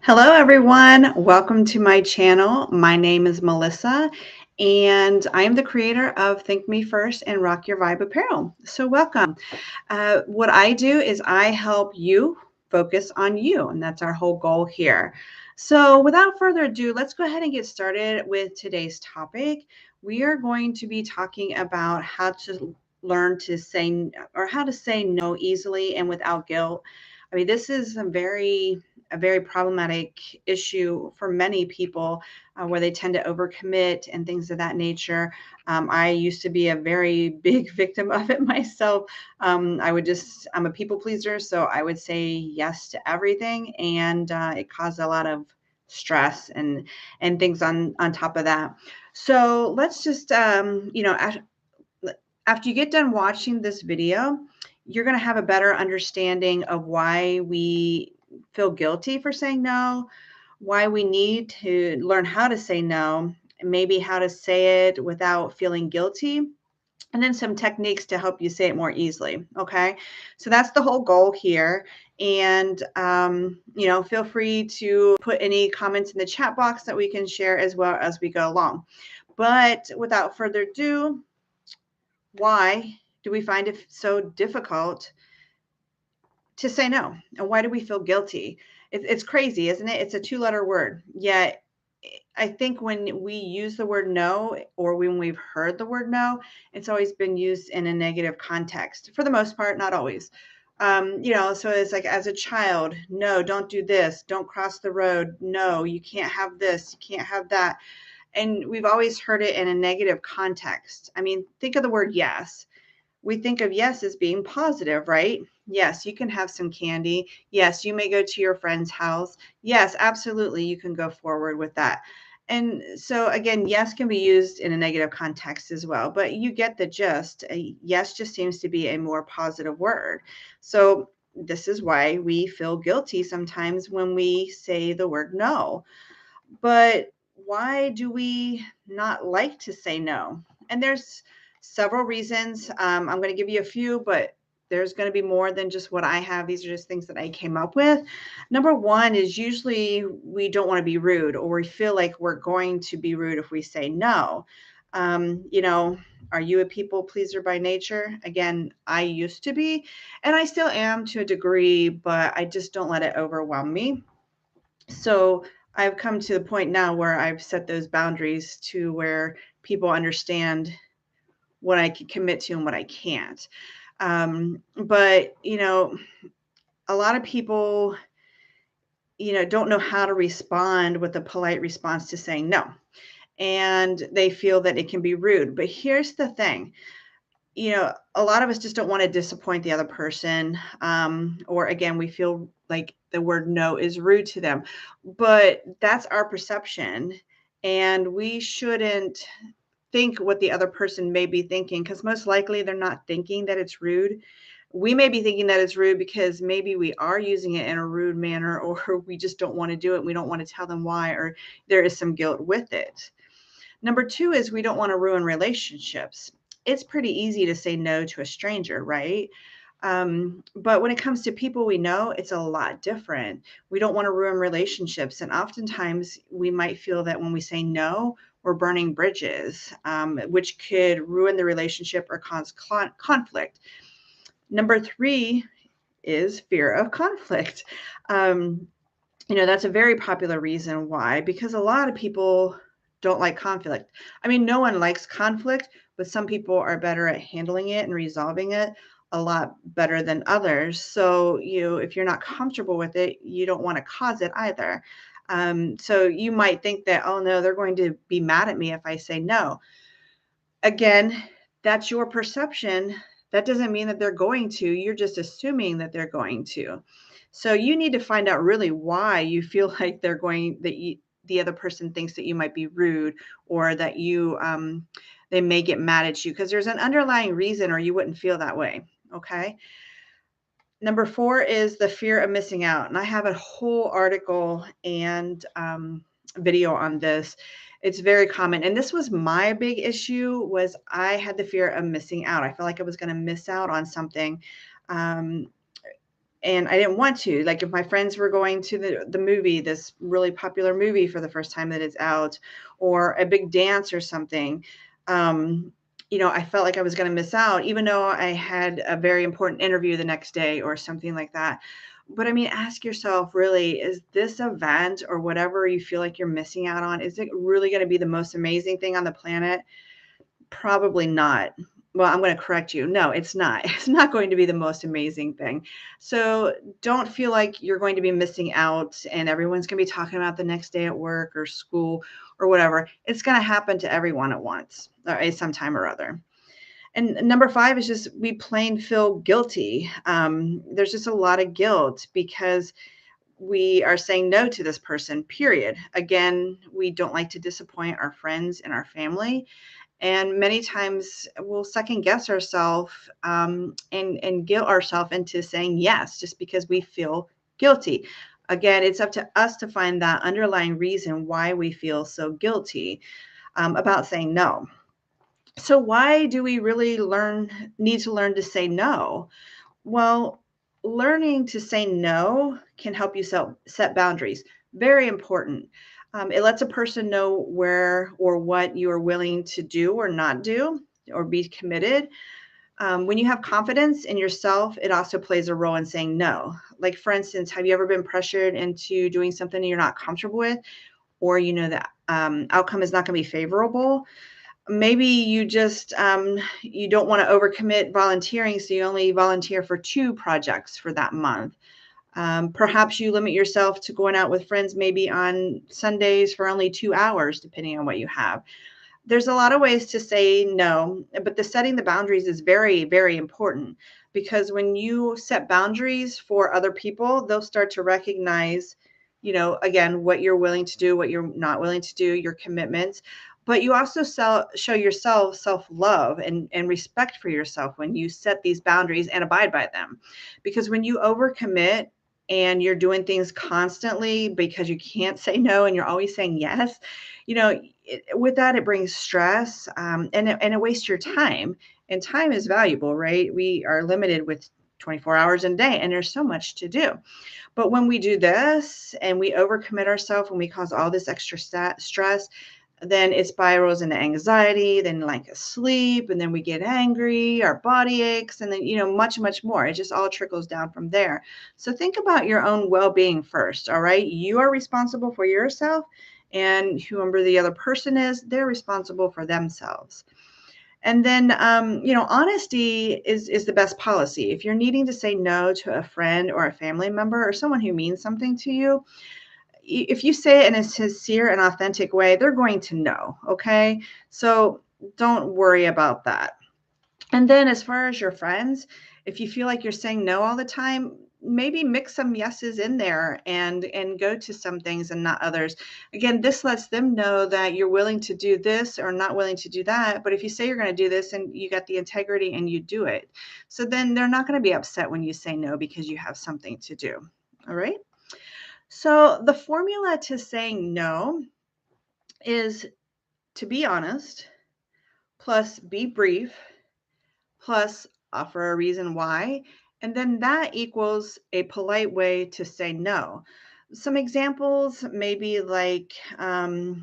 Hello, everyone. Welcome to my channel. My name is Melissa, and I am the creator of Think Me First and Rock Your Vibe Apparel. So, welcome. What I do is I help you focus on you, and that's our whole goal here. So, without further ado, let's go ahead and get started with today's topic. We are going to be talking about how to learn to say or how to say no easily and without guilt. I mean, this is a very problematic issue for many people where they tend to overcommit and things of that nature. I used to be a very big victim of it myself. I'm a people pleaser, so I would say yes to everything, and it caused a lot of stress and things on top of that. So let's just after you get done watching this video, you're going to have a better understanding of why we feel guilty for saying no, why we need to learn how to say no, and maybe how to say it without feeling guilty, and then some techniques to help you say it more easily. Okay. So that's the whole goal here. And, feel free to put any comments in the chat box that we can share as well as we go along. But without further ado, why do we find it so difficult to say no? And why do we feel guilty? It's crazy, isn't it? It's a two-letter word. Yet, I think when we use the word no, or when we've heard the word no, it's always been used in a negative context for the most part, not always. So it's like as a child, no, don't do this, don't cross the road, no, you can't have this, you can't have that. And we've always heard it in a negative context. I mean, think of the word yes. We think of yes as being positive, right? Yes, you can have some candy. Yes, you may go to your friend's house. Yes, absolutely, you can go forward with that. And so, again, yes can be used in a negative context as well, but you get the gist. Yes just seems to be a more positive word. So, this is why we feel guilty sometimes when we say the word no. But why do we not like to say no? And there's several reasons. I'm going to give you a few, but there's going to be more than just what I have. These are just things that I came up with. Number one is usually we don't want to be rude, or we feel like we're going to be rude if we say no. Um, you know, are you a people pleaser by nature? Again, I used to be, and I still am to a degree, but I just don't let it overwhelm me. So I've come to the point now where I've set those boundaries to where people understand what I can commit to and what I can't. But a lot of people, don't know how to respond with a polite response to saying no. And they feel that it can be rude. But here's the thing, a lot of us just don't want to disappoint the other person. Or again, we feel like the word no is rude to them. But that's our perception. And we shouldn't think what the other person may be thinking, because most likely they're not thinking that it's rude. We may be thinking that it's rude because maybe we are using it in a rude manner, or we just don't want to do it. We don't want to tell them why, or there is some guilt with it. Number two is we don't want to ruin relationships. It's pretty easy to say no to a stranger, right? But when it comes to people we know, it's a lot different. We don't want to ruin relationships. And oftentimes we might feel that when we say no, we're burning bridges, which could ruin the relationship or cause conflict. Number three is fear of conflict. Um, that's a very popular reason why, because a lot of people don't like conflict. I mean, no one likes conflict, but some people are better at handling it and resolving it a lot better than others. So, if you're not comfortable with it, you don't want to cause it either. So you might think that, oh no, they're going to be mad at me if I say no. Again, that's your perception. That doesn't mean that they're going to. You're just assuming that they're going to. So you need to find out really why you feel like the other person thinks that you might be rude, or that they may get mad at you, because there's an underlying reason, or you wouldn't feel that way. Okay. Number four is the fear of missing out. And I have a whole article and video on this. It's very common. And this was my big issue, was I had the fear of missing out. I felt like I was going to miss out on something. Um, and I didn't want to. Like if my friends were going to the movie, this really popular movie for the first time that it's out, or a big dance or something, I felt like I was going to miss out, even though I had a very important interview the next day or something like that. But I mean, ask yourself, really, is this event or whatever you feel like you're missing out on, is it really going to be the most amazing thing on the planet? Probably not. Well, I'm going to correct you. No, it's not. It's not going to be the most amazing thing. So don't feel like you're going to be missing out and everyone's going to be talking about the next day at work or school or whatever. It's going to happen to everyone at once or at some time or other. And number 5 is just we plain feel guilty. There's just a lot of guilt because we are saying no to this person, period. Again, we don't like to disappoint our friends and our family. And many times we'll second guess ourselves and guilt ourselves into saying yes just because we feel guilty. Again, it's up to us to find that underlying reason why we feel so guilty about saying no. So why do we really need to learn to say no? Well, learning to say no can help you set boundaries. Very important. It lets a person know where or what you are willing to do or not do or be committed. When you have confidence in yourself, it also plays a role in saying no. Like, for instance, have you ever been pressured into doing something you're not comfortable with, or you know that outcome is not going to be favorable? Maybe you just you don't want to overcommit volunteering, so you only volunteer for 2 projects for that month. Perhaps you limit yourself to going out with friends maybe on Sundays for only 2 hours, depending on what you have. There's a lot of ways to say no, but the setting the boundaries is very, very important, because when you set boundaries for other people, they'll start to recognize, again, what you're willing to do, what you're not willing to do, your commitments. But you also show yourself self-love and respect for yourself when you set these boundaries and abide by them. Because when you overcommit and you're doing things constantly because you can't say no and you're always saying yes, with that, it brings stress, and it wastes your time. And time is valuable, right? We are limited with 24 hours in a day, and there's so much to do. But when we do this and we overcommit ourselves and we cause all this extra stress, then it spirals into anxiety, then lack of sleep, and then we get angry, our body aches, and then, much, much more. It just all trickles down from there. So think about your own well-being first, all right? You are responsible for yourself, and whoever the other person is, they're responsible for themselves. And then, honesty is the best policy. If you're needing to say no to a friend or a family member or someone who means something to you, if you say it in a sincere and authentic way, they're going to know, okay? So don't worry about that. And then as far as your friends, if you feel like you're saying no all the time, maybe mix some yeses in there and go to some things and not others. Again, this lets them know that you're willing to do this or not willing to do that. But if you say you're going to do this and you got the integrity and you do it, so then they're not going to be upset when you say no because you have something to do. All right. So the formula to saying no is to be honest, plus be brief, plus offer a reason why, and then that equals a polite way to say no. Some examples maybe like I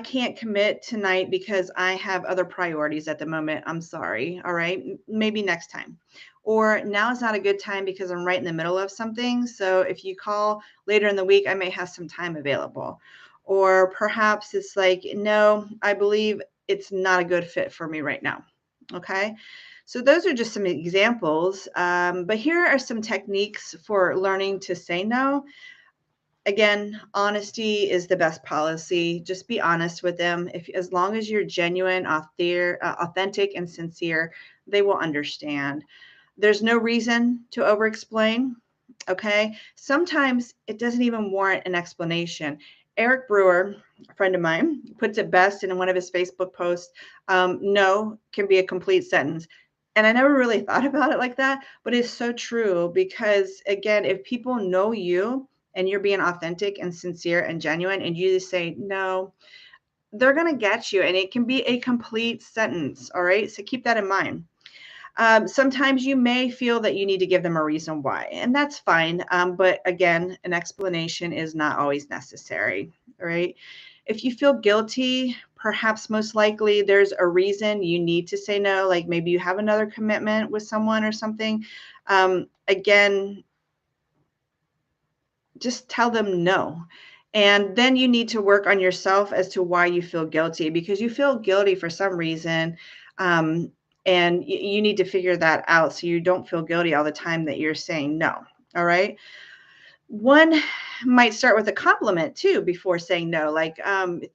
can't commit tonight because I have other priorities at the moment. I'm sorry. All right. Maybe next time. Or now is not a good time because I'm right in the middle of something. So if you call later in the week, I may have some time available. Or perhaps it's like, no, I believe it's not a good fit for me right now. Okay. So those are just some examples. But here are some techniques for learning to say no. Again, honesty is the best policy. Just be honest with them. As long as you're genuine, authentic, and sincere, they will understand. There's no reason to over-explain. Okay. Sometimes it doesn't even warrant an explanation. Eric Brewer, a friend of mine, puts it best in one of his Facebook posts. No can be a complete sentence. And I never really thought about it like that, but it's so true because, again, if people know you and you're being authentic and sincere and genuine and you just say no, they're going to get you, and it can be a complete sentence. All right. So keep that in mind. Sometimes you may feel that you need to give them a reason why, and that's fine. But again, an explanation is not always necessary, right? If you feel guilty, perhaps most likely there's a reason you need to say no, like maybe you have another commitment with someone or something. Again, just tell them no. And then you need to work on yourself as to why you feel guilty, because you feel guilty for some reason. And you need to figure that out so you don't feel guilty all the time that you're saying no. All right. One might start with a compliment too before saying no, like,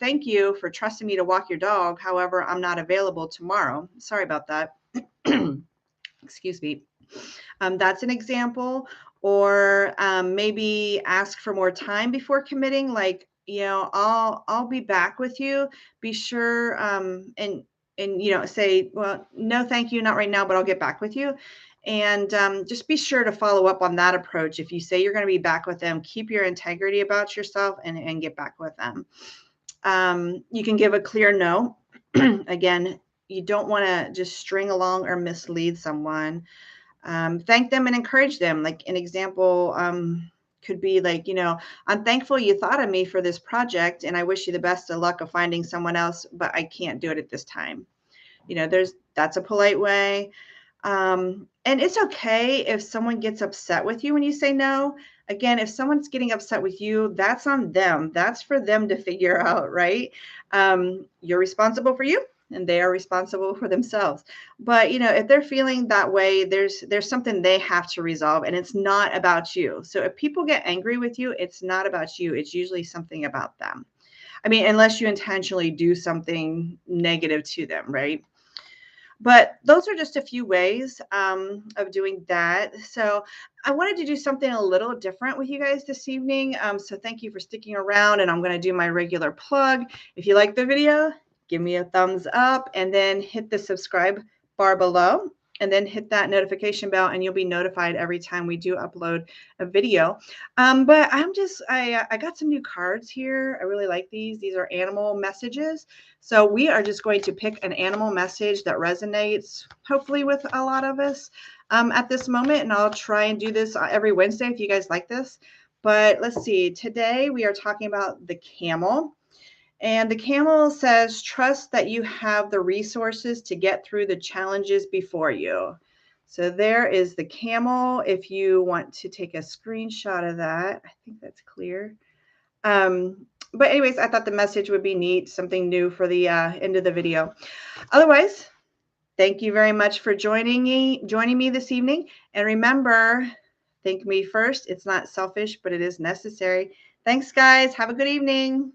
thank you for trusting me to walk your dog. However, I'm not available tomorrow. Sorry about that. Excuse me. That's an example. Or maybe ask for more time before committing. Like, I'll be back with you. Be sure and say, well, no, thank you, not right now, but I'll get back with you. And just be sure to follow up on that approach. If you say you're going to be back with them, keep your integrity about yourself and get back with them. You can give a clear no. Again, you don't want to just string along or mislead someone. Thank them and encourage them. Like an example could be like, I'm thankful you thought of me for this project, and I wish you the best of luck of finding someone else, but I can't do it at this time. That's a polite way. And it's okay if someone gets upset with you when you say no. Again, if someone's getting upset with you, that's on them. That's for them to figure out, right? You're responsible for you, and they are responsible for themselves. But if they're feeling that way, there's something they have to resolve, and it's not about you. So if people get angry with you, it's not about you. It's usually something about them. I mean, unless you intentionally do something negative to them, right? But those are just a few ways of doing that. So I wanted to do something a little different with you guys this evening. So thank you for sticking around, and I'm going to do my regular plug. If you like the video, give me a thumbs up, and then hit the subscribe bar below, and then hit that notification bell, and you'll be notified every time we do upload a video. But I got some new cards here. I really like these. These are animal messages. So we are just going to pick an animal message that resonates, hopefully, with a lot of us at this moment. And I'll try and do this every Wednesday if you guys like this. But let's see. Today we are talking about the camel. And the camel says, trust that you have the resources to get through the challenges before you. So there is the camel. If you want to take a screenshot of that, I think that's clear. But anyways, I thought the message would be neat, something new for the end of the video. Otherwise, thank you very much for joining me this evening. And remember, think me first. It's not selfish, but it is necessary. Thanks, guys. Have a good evening.